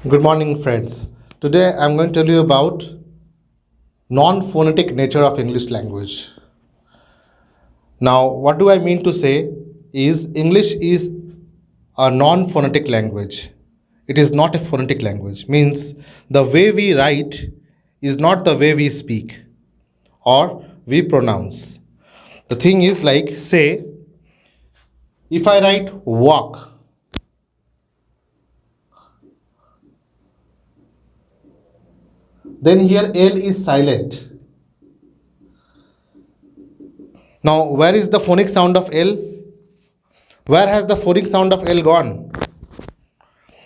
Good morning, friends. Today I'm going to tell you about non-phonetic nature of English language. Now, what do I mean to say is English is a non-phonetic language. It is not a phonetic language. Means the way we write is not the way we speak or we pronounce. The thing is like say if I write walk, then here L is silent. Now, where is the phonic sound of L? Where has the phonic sound of L gone?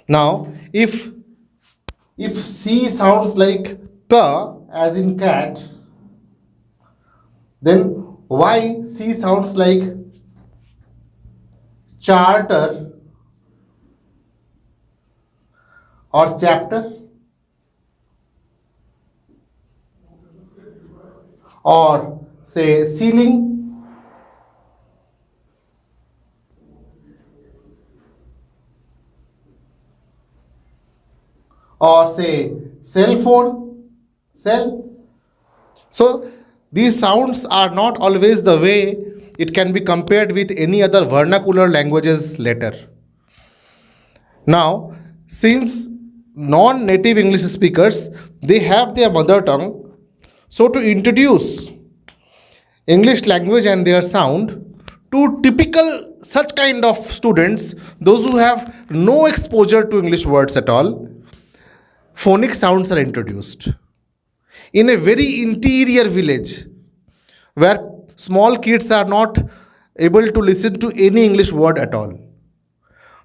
Now, if C sounds like K, as in cat, then why C sounds like charter or chapter or say ceiling or say cell phone, cell. So these sounds are not always the way it can be compared with any other vernacular languages later. Now, since non-native English speakers, they have their mother tongue, so to introduce English language and their sound to typical such kind of students, those who have no exposure to English words at all, phonic sounds are introduced. In a very interior village where small kids are not able to listen to any English word at all.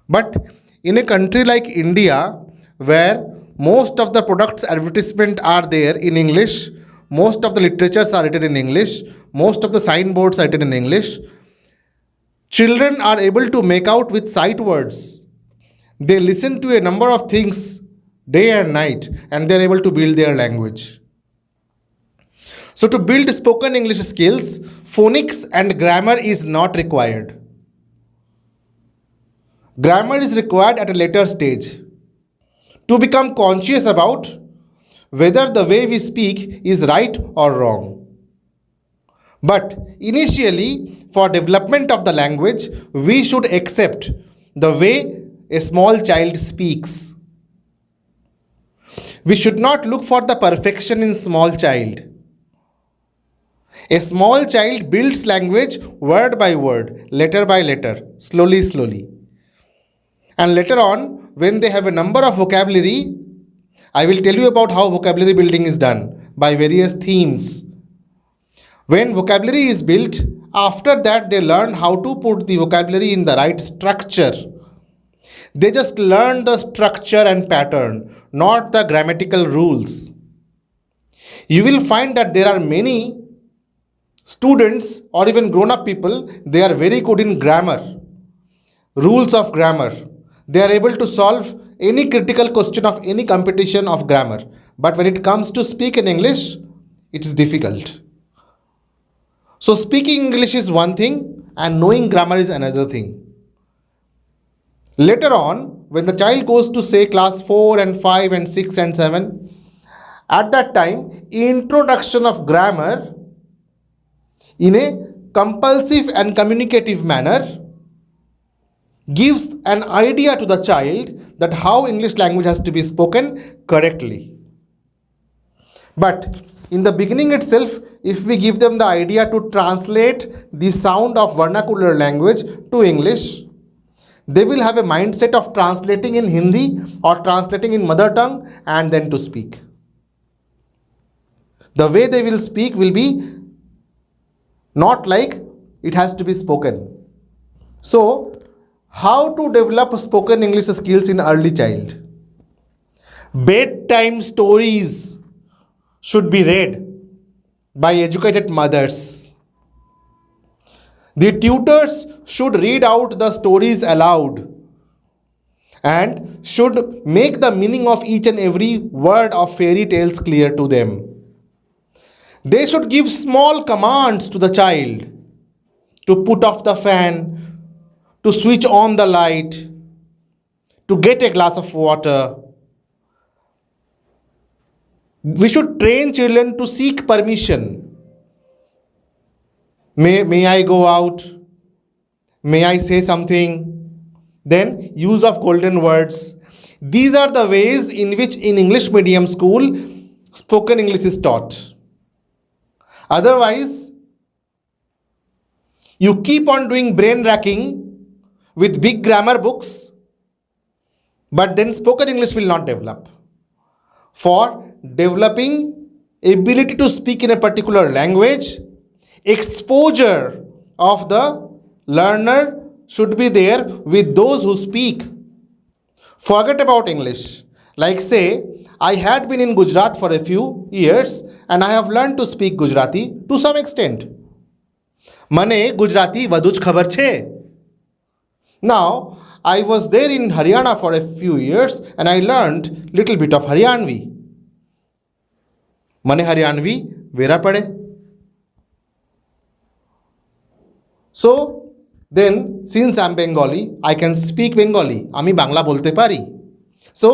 But in a country like India, where most of the products advertisement are there in English, most of the literatures are written in English, most of the signboards are written in English, children are able to make out with sight words. They listen to a number of things day and night and they are able to build their language. So to build spoken English skills, phonics and grammar is not required. Grammar is required at a later stage to become conscious about whether the way we speak is right or wrong. But initially, for development of the language, we should accept the way a small child speaks. We should not look for the perfection in small child. A small child builds language word by word, letter by letter, slowly, slowly. And later on, when they have a number of vocabulary, I will tell you about how vocabulary building is done by various themes. When vocabulary is built, after that they learn how to put the vocabulary in the right structure. They just learn the structure and pattern, not the grammatical rules. You will find that there are many students or even grown-up people, they are very good in grammar, rules of grammar. They are able to solve any critical question of any competition of grammar. But when it comes to speak in English, it is difficult. So speaking English is one thing and knowing grammar is another thing. Later on, when the child goes to say class 4 and 5 and 6 and 7, at that time, introduction of grammar in a compulsive and communicative manner gives an idea to the child that how English language has to be spoken correctly. But in the beginning itself, if we give them the idea to translate the sound of vernacular language to English, they will have a mindset of translating in Hindi or translating in mother tongue and then to speak. The way they will speak will be not like it has to be spoken. So, how to develop spoken English skills in early child? Bedtime stories should be read by educated mothers. The tutors should read out the stories aloud and should make the meaning of each and every word of fairy tales clear to them. They should give small commands to the child to put off the fan, to switch on the light, to get a glass of water, We should train children to seek permission. May I go out? May I say something? Then use of golden words. These are the ways in which in English medium school spoken English is taught. Otherwise, you keep on doing brain racking with big grammar books, but then spoken English will not develop. For developing ability to speak in a particular language, exposure of the learner should be there with those who speak. Forget about English. Like say, I had been in Gujarat for a few years and I have learned to speak Gujarati to some extent. Mane Gujarati વધુ જ ખબર છે. Now, I was there in Haryana for a few years and I learned little bit of Haryanvi. મને હરિયાણવી વેરા પડે. So, then since I'm Bengali, I can speak Bengali. আমি বাংলা বলতে পারি. So,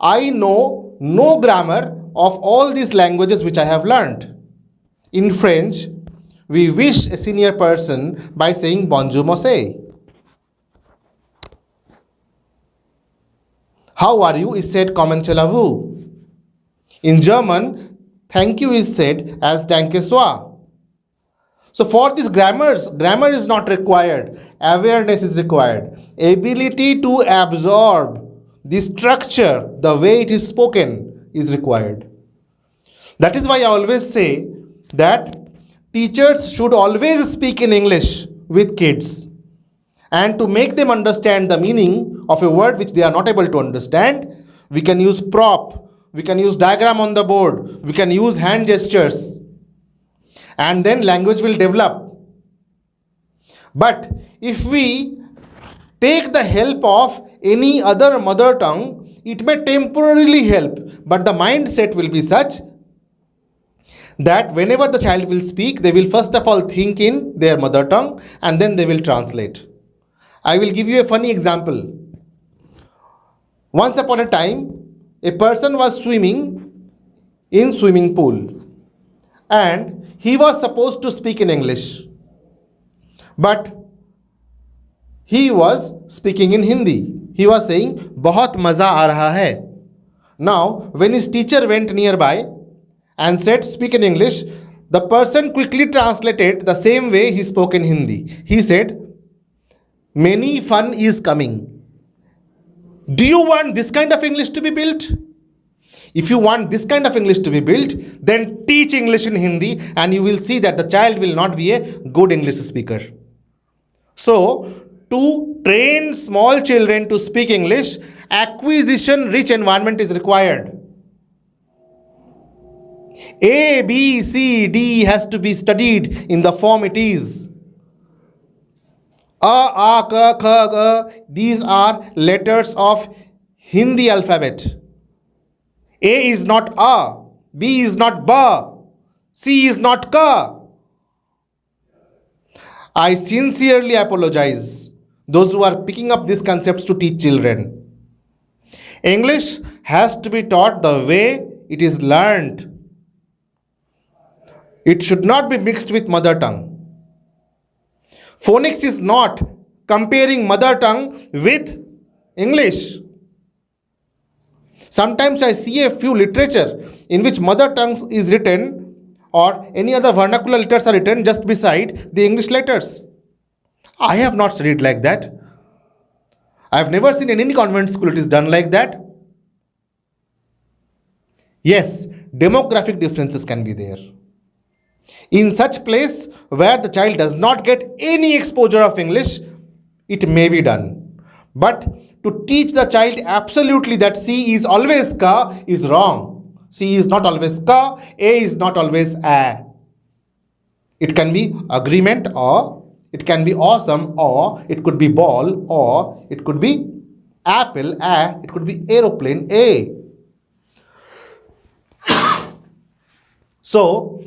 I know no grammar of all these languages which I have learned. In French, we wish a senior person by saying bonjour monsieur. How are you is said comment vous. In German, thank you is said as danke soi. So for this grammar is not required. Awareness is required. Ability to absorb the structure, the way it is spoken is required. That is why I always say that teachers should always speak in English with kids. And to make them understand the meaning of a word which they are not able to understand, we can use prop, we can use diagram on the board, we can use hand gestures, and then language will develop. But if we take the help of any other mother tongue, it may temporarily help, but the mindset will be such that whenever the child will speak, they will first of all think in their mother tongue and then they will translate. I will give you a funny example. Once upon a time, a person was swimming in swimming pool and he was supposed to speak in English, but he was speaking in Hindi. He was saying, "बहुत मजा आ रहा है." Now, when his teacher went nearby and said, "Speak in English," the person quickly translated the same way he spoke in Hindi. He said, "Many fun is coming." Do you want this kind of English to be built? If you want this kind of English to be built, then teach English in Hindi and you will see that the child will not be a good English speaker. So, to train small children to speak English, acquisition rich environment is required. A, B, C, D has to be studied in the form it is. A, K, K, G, these are letters of Hindi alphabet. A is not A, B is not Ba, C is not Ka. I sincerely apologize those who are picking up these concepts to teach children. English has to be taught the way it is learned. It should not be mixed with mother tongue. Phonics is not comparing mother tongue with English. Sometimes I see a few literature in which mother tongue is written or any other vernacular letters are written just beside the English letters. I have not studied like that. I have never seen in any convent school it is done like that. Yes, demographic differences can be there. In such place where the child does not get any exposure of English, it may be done. But to teach the child absolutely that C is always Ka is wrong. C is not always Ka, A is not always A. It can be agreement or it can be awesome or it could be ball or it could be apple, A, it could be aeroplane, A. So,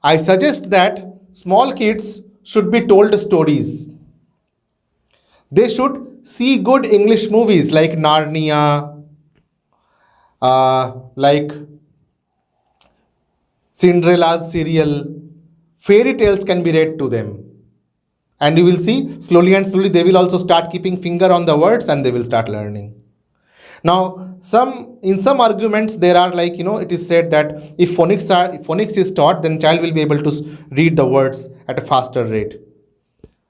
I suggest that small kids should be told stories. They should see good English movies like Narnia, like Cinderella's serial, fairy tales can be read to them. And you will see slowly and slowly they will also start keeping finger on the words and they will start learning. Now, in some arguments there are like, it is said that if phonics is taught, then child will be able to read the words at a faster rate.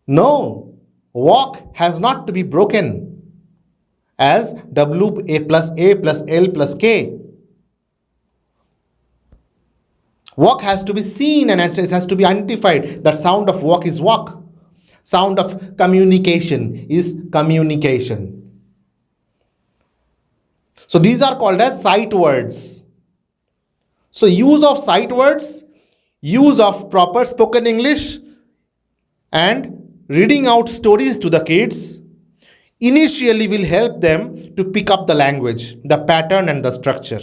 No, walk has not to be broken as W A plus L plus K. Walk has to be seen and it has to be identified. That sound of walk is walk. Sound of communication is communication. So these are called as sight words. So use of sight words, use of proper spoken English, and reading out stories to the kids initially will help them to pick up the language, the pattern and the structure.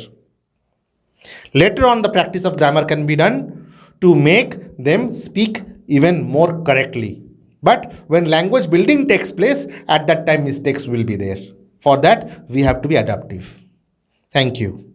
Later on, the practice of grammar can be done to make them speak even more correctly. But when language building takes place, at that time mistakes will be there. For that, we have to be adaptive. Thank you.